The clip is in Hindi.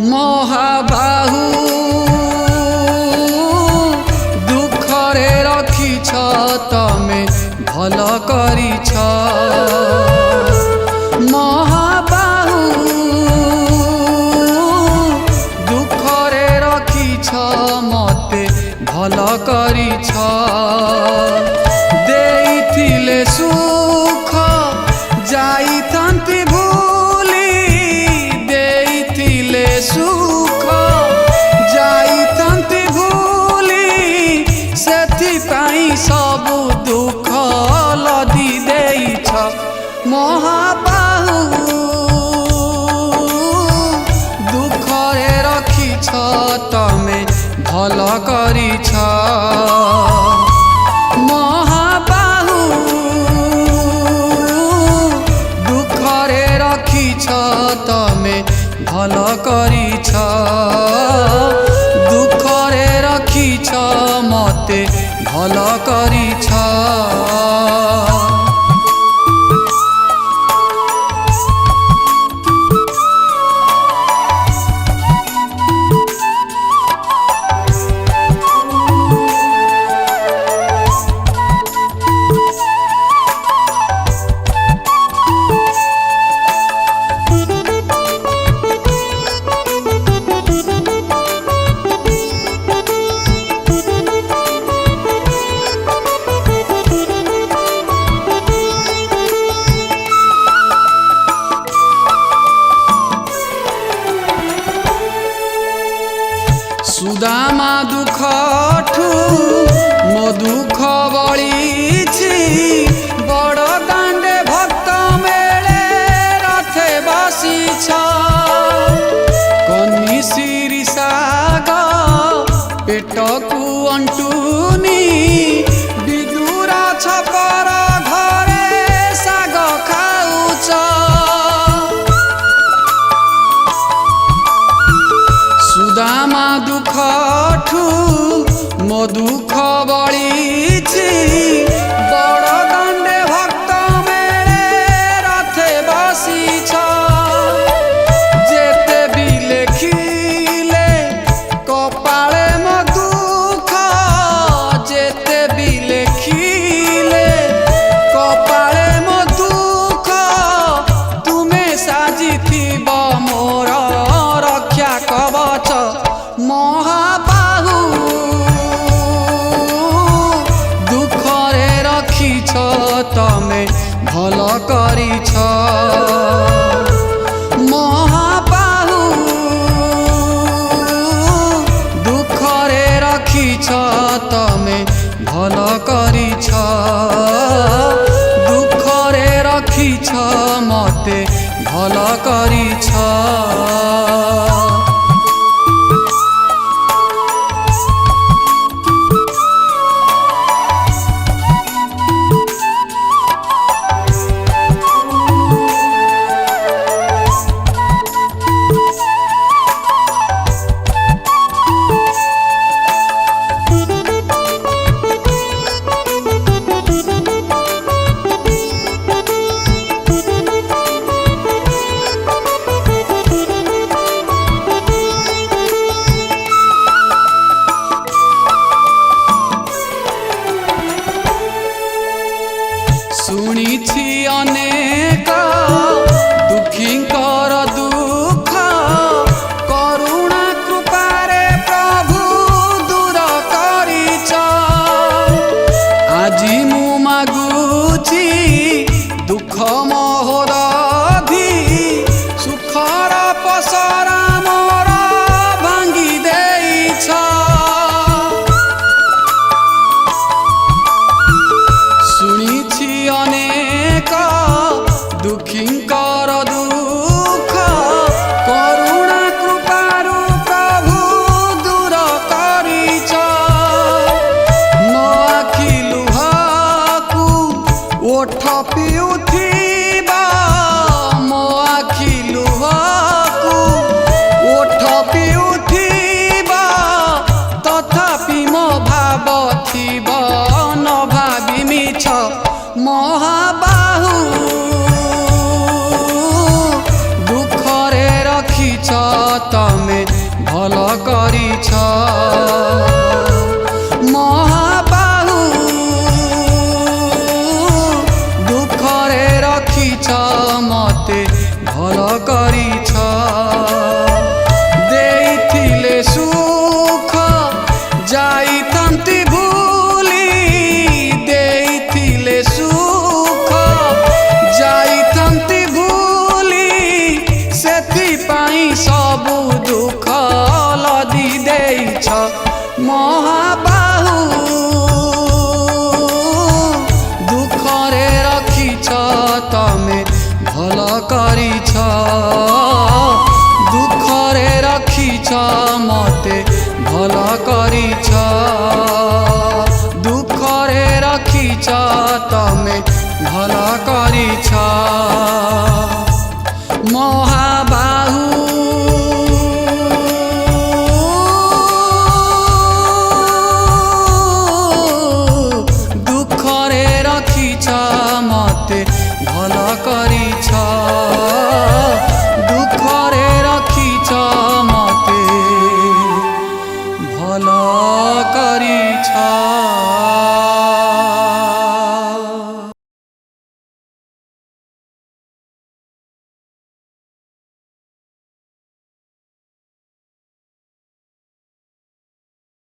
महाबाहु दुखरे रखिछ तमे भल करिछ। महाबाहु दुखरे रखिछ मते भल करिछ। देइथिले सुख जाइथान्ति भूली, देइथिले सुख जाइथान्ति भूली, सेथिपाई सबु दुख लदी देइछ। महाबाहु दुखरे रखिछ तमे भल करिछ। महाबाहु दुखरे रखिछ तमे भल करिछ। दुखरे रखिछ मते भल करिछ। सुदामा दुखठु मो दुख बळिछि। बड़ दाण्डे भक्त मेले रथे बसिछ। कन्नी सिरी साग पेटकु अंटुनी, बिदुर छपर घरे साग खाउछ। सुदामा दुखठु मो दुख बळिछि। बड़ दाण्डे भक्त मेले रथे बसिछ। जेते भी लेखिले कपाळे मो दुख, जेते भी लेखिले कपाळे मो दुख, तुमे साजिथिब मोर रक्षा कवच। महाबाहु दुखरे रखिछ तमे भल करिछ। महाबाहु दुखरे रखिछ तमे भल करिछ।